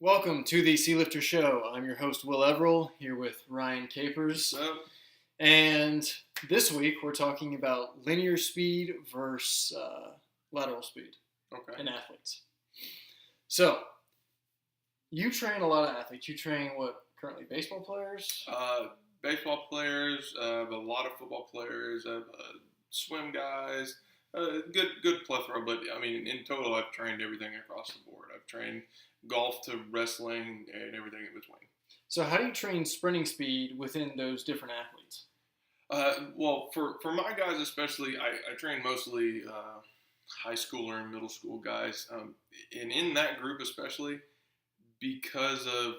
Welcome to the Sea Lifter Show. I'm your host, Will Everell, here with Ryan Capers. What's up? And this week we're talking about linear speed versus lateral speed Okay. in athletes. So, you train a lot of athletes. You train currently baseball players? Baseball players, a lot of football players, swim guys, good plethora. But I mean, in total, I've trained everything across the board. I've trained golf to wrestling and everything in between. So, how do you train sprinting speed within those different athletes? Well, for my guys especially, I train mostly high schooler and middle school guys, and in that group especially, because of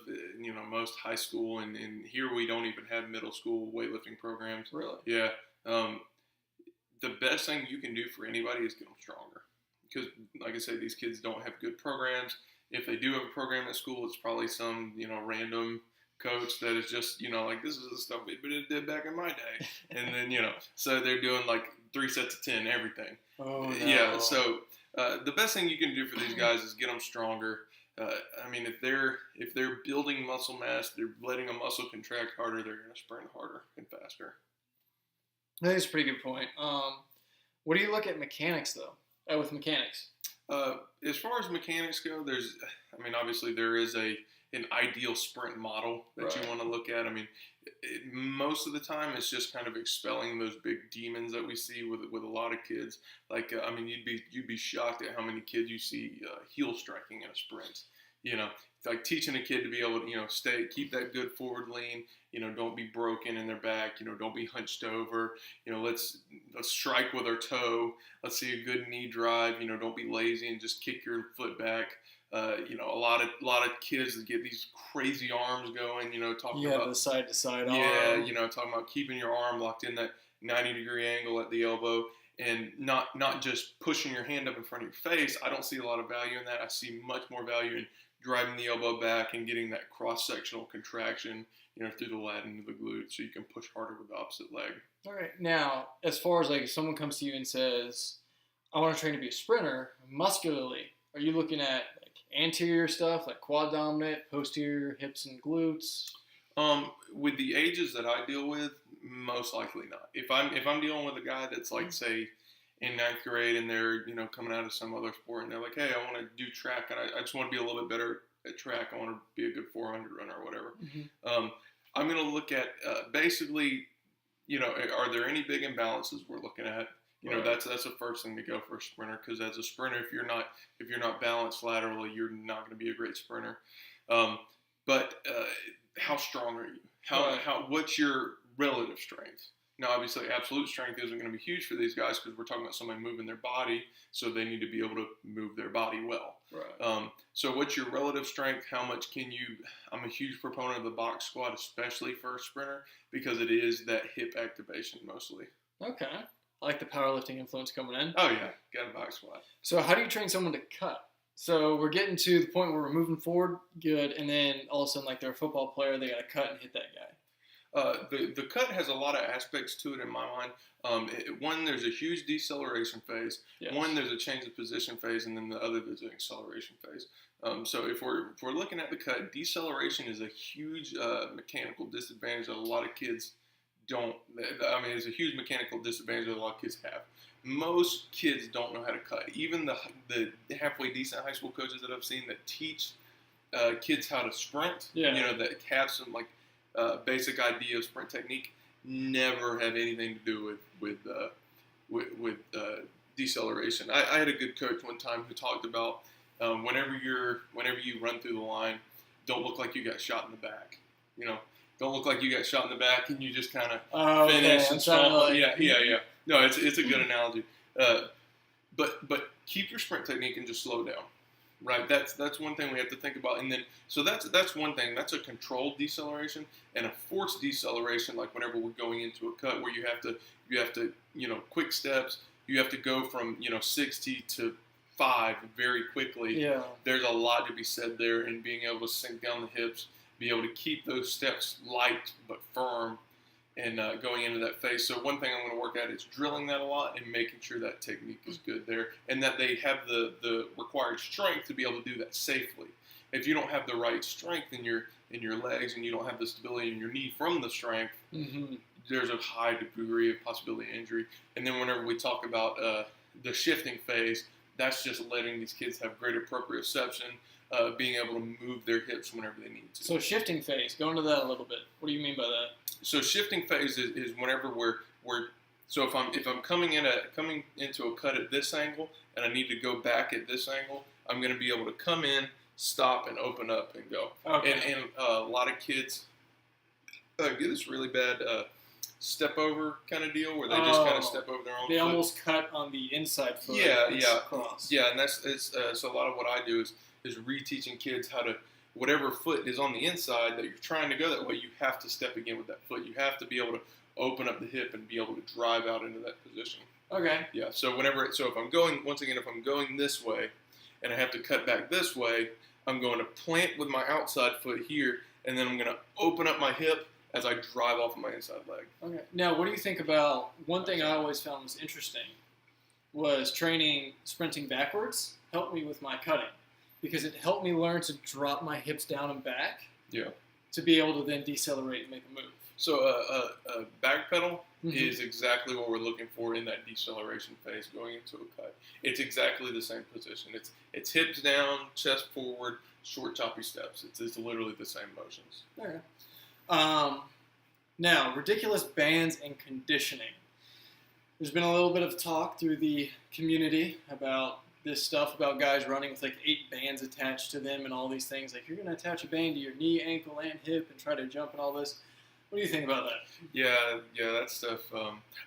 most high school and here we don't even have middle school weightlifting programs. Really? Yeah. The best thing you can do for anybody is get them stronger, because like I say, these kids don't have good programs. If they do have a program at school, it's probably some random coach that is just like, this is the stuff we did back in my day, and then so they're doing like 3 sets of 10 everything. Oh, no. Yeah. So the best thing you can do for these guys is get them stronger. I mean, if they're building muscle mass, they're letting a muscle contract harder, they're going to sprint harder and faster. I think that's a pretty good point. What do you look at mechanics, though, with mechanics? As far as mechanics go, obviously there is an ideal sprint model that Right. you want to look at. I mean, most of the time it's just kind of expelling those big demons that we see with a lot of kids. Like, you'd be shocked at how many kids you see heel striking in a sprint. It's like teaching a kid to be able to keep that good forward lean. Don't be broken in their back. Don't be hunched over. Let's strike with our toe. Let's see a good knee drive. Don't be lazy and just kick your foot back. A lot of kids that get these crazy arms going. Talking about the side to side arm. Yeah, talking about keeping your arm locked in that 90-degree angle at the elbow and not just pushing your hand up in front of your face. I don't see a lot of value in that. I see much more value in driving the elbow back and getting that cross-sectional contraction, through the lat into the glute, so you can push harder with the opposite leg. All right. Now, as far as like if someone comes to you and says, I want to train to be a sprinter muscularly, are you looking at like anterior stuff, like quad dominant, posterior, hips and glutes? With the ages that I deal with, most likely not. If I'm dealing with a guy that's like, say, in 9th grade and they're coming out of some other sport and they're like, hey, I want to do track and I just want to be a little bit better at track. I want to be a good 400 runner or whatever. Mm-hmm. I'm going to look at basically, are there any big imbalances we're looking at? Right. That's the first thing to go for a sprinter, because as a sprinter, if you're not balanced laterally, you're not going to be a great sprinter. But how strong are you? What's your relative strength? Now, obviously, absolute strength isn't going to be huge for these guys because we're talking about somebody moving their body, so they need to be able to move their body well. Right. So what's your relative strength? How much can you – I'm a huge proponent of the box squat, especially for a sprinter, because it is that hip activation mostly. Okay. I like the powerlifting influence coming in. Oh, yeah. Got a box squat. So how do you train someone to cut? So we're getting to the point where we're moving forward good, and then all of a sudden, like they're a football player, they got to cut and hit that guy. The cut has a lot of aspects to it in my mind. One, there's a huge deceleration phase. Yes. One, there's a change of position phase, and then the other, there's an acceleration phase. So if we're looking at the cut, deceleration is a huge mechanical disadvantage that a lot of kids don't. It's a huge mechanical disadvantage that a lot of kids have. Most kids don't know how to cut. Even the halfway decent high school coaches that I've seen that teach kids how to sprint, that have some like basic idea of sprint technique, never have anything to do with deceleration. I had a good coach one time who talked about whenever you run through the line, don't look like you got shot in the back. Don't look like you got shot in the back and you just kind of finish and stop. Yeah. No, it's a good analogy. But keep your sprint technique and just slow down. Right, that's one thing we have to think about, and then so that's one thing. That's a controlled deceleration, and a forced deceleration, like whenever we're going into a cut where you have to quick steps. You have to go from 60 to 5 very quickly. Yeah, there's a lot to be said there, and being able to sink down the hips, be able to keep those steps light but firm, and going into that phase. So one thing I'm going to work at is drilling that a lot and making sure that technique is good there, and that they have the required strength to be able to do that safely. if you don't have the right strength in your legs and you don't have the stability in your knee from the strength, there's a high degree of possibility of injury. And then whenever we talk about the shifting phase, that's just letting these kids have greater proprioception, being able to move their hips whenever they need to. So shifting phase, go into that a little bit. What do you mean by that? So shifting phase is whenever we're so if I'm coming into a cut at this angle and I need to go back at this angle, I'm going to be able to come in, stop, and open up and go. Okay. And a lot of kids get this really bad step over kind of deal where they just kind of step over their own They foot. almost cut on the inside foot. Yeah. Cross. Yeah, and so a lot of what I do is reteaching kids how to, whatever foot is on the inside that you're trying to go that way, you have to step again with that foot. You have to be able to open up the hip and be able to drive out into that position. Okay. Yeah, so if I'm going this way and I have to cut back this way, I'm going to plant with my outside foot here, and then I'm going to open up my hip as I drive off of my inside leg. Okay. Now, what do you think about, one thing I always found was interesting was training sprinting backwards helped me with my cutting because it helped me learn to drop my hips down and back to be able to then decelerate and make a move. So a backpedal is exactly what we're looking for in that deceleration phase going into a cut. It's exactly the same position. It's hips down, chest forward, short choppy steps. It's literally the same motions. Okay. Now, ridiculous bands and conditioning. There's been a little bit of talk through the community about this stuff, about guys running with like 8 bands attached to them and all these things. Like, you're going to attach a band to your knee, ankle, and hip and try to jump and all this. What do you think about that? Yeah, that stuff.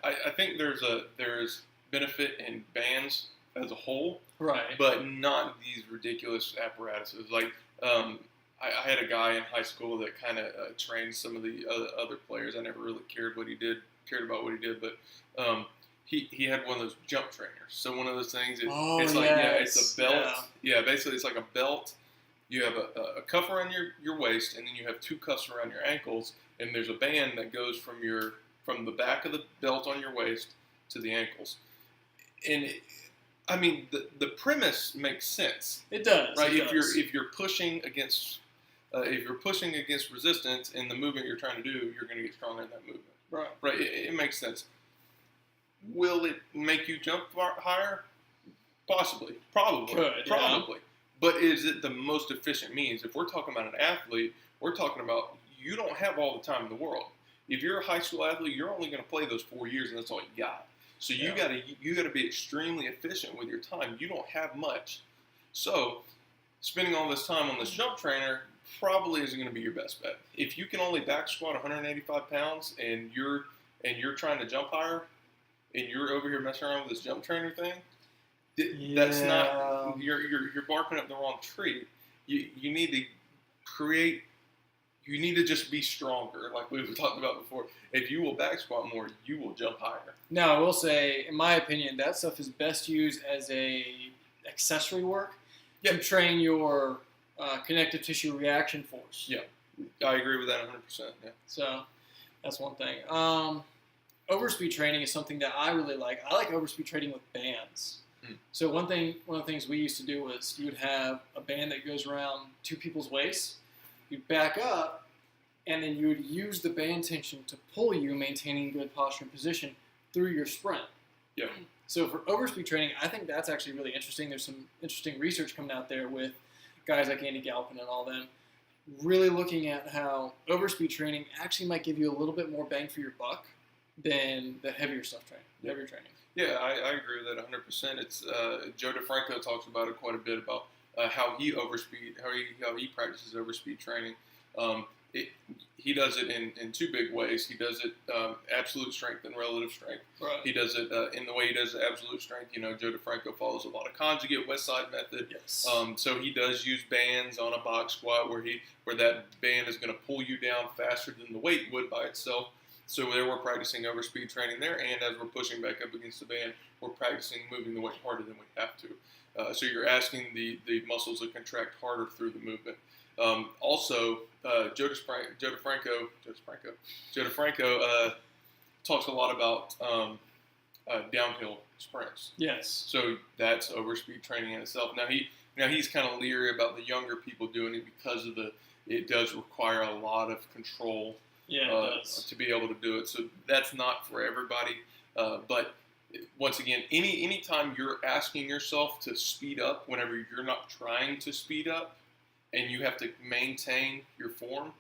I think there's benefit in bands as a whole, right? But not these ridiculous apparatuses. Like I had a guy in high school that kind of trained some of the other players. I never really cared about what he did, but he had one of those jump trainers. So one of those things, it's a belt. Yeah, basically it's like a belt. You have a cuff around your waist, and then you have 2 cuffs around your ankles, and there's a band that goes from the back of the belt on your waist to the ankles. And the premise makes sense. It does, right? If you're pushing against resistance in the movement you're trying to do, you're going to get stronger in that movement. Right. It makes sense. Will it make you jump higher? Possibly. Probably. Could, probably. Yeah. But is it the most efficient means? If we're talking about an athlete, we're talking about you don't have all the time in the world. If you're a high school athlete, you're only going to play those 4 years, and that's all you got. So you gotta be extremely efficient with your time. You don't have much. So spending all this time on this jump trainer probably isn't going to be your best bet. If you can only back squat 185 pounds and you're trying to jump higher, and you're over here messing around with this jump trainer thing, that's not you're barking up the wrong tree. You need to create. You need to just be stronger, like we've talked about before. If you will back squat more, you will jump higher. Now, I will say, in my opinion, that stuff is best used as a accessory work to train your connective tissue reaction force. Yeah, I agree with that 100%. Yeah. So that's one thing. Overspeed training is something that I really like. I like overspeed training with bands. So one of the things we used to do was you would have a band that goes around 2 people's waists. You'd back up, and then you would use the band tension to pull you, maintaining good posture and position through your sprint. Yeah. So for overspeed training, I think that's actually really interesting. There's some interesting research coming out there with guys like Andy Galpin and all them, really looking at how overspeed training actually might give you a little bit more bang for your buck than the heavier stuff training, heavier training. Yeah, I agree with that 100%. It's Joe DeFranco talks about it quite a bit about how he practices overspeed training. He does it in 2 big ways. He does it absolute strength and relative strength. Right. He does it in the way he does absolute strength. Joe DeFranco follows a lot of conjugate West Side method. Yes. So he does use bands on a box squat where that band is going to pull you down faster than the weight would by itself. So there we're practicing overspeed training there, and as we're pushing back up against the band, we're practicing moving the weight harder than we have to. So you're asking the muscles to contract harder through the movement. Also, Joe DeFranco talks a lot about downhill sprints. Yes. So that's overspeed training in itself. Now Now he's kind of leery about the younger people doing it because of it does require a lot of control to be able to do it. So that's not for everybody. But once again, anytime you're asking yourself to speed up whenever you're not trying to speed up, and you have to maintain your form,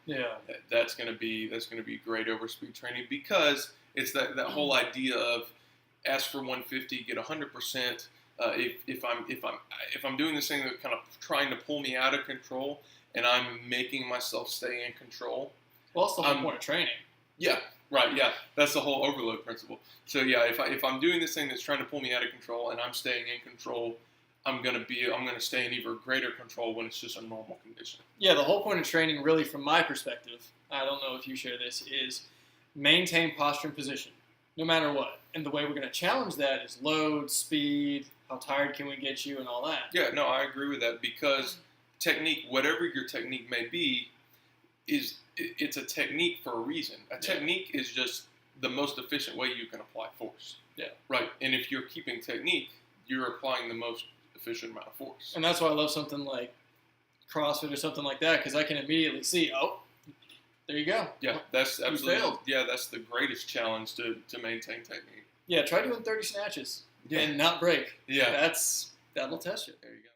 that's going to be great over speed training, because it's that whole idea of ask for 150, get 100%. If I'm doing this thing that's kind of trying to pull me out of control, and I'm making myself stay in control. Well, that's the whole point of training. Yeah, right. Yeah, that's the whole overload principle. So yeah, if I'm doing this thing that's trying to pull me out of control, and I'm staying in control, I'm gonna stay in even greater control when it's just a normal condition. Yeah, the whole point of training, really, from my perspective, I don't know if you share this, is maintain posture and position, no matter what. And the way we're gonna challenge that is load, speed, how tired can we get you, and all that. Yeah, no, I agree with that, because technique, whatever your technique may be, it's a technique for a reason. A technique is just the most efficient way you can apply force. Yeah. Right. And if you're keeping technique, you're applying the most efficient amount of force. And that's why I love something like CrossFit or something like that, because I can immediately see, oh, there you go. Yeah, that's absolutely. Failed. Yeah, that's the greatest challenge to maintain technique. Yeah, try doing 30 snatches and not break. Yeah. That'll test you. There you go.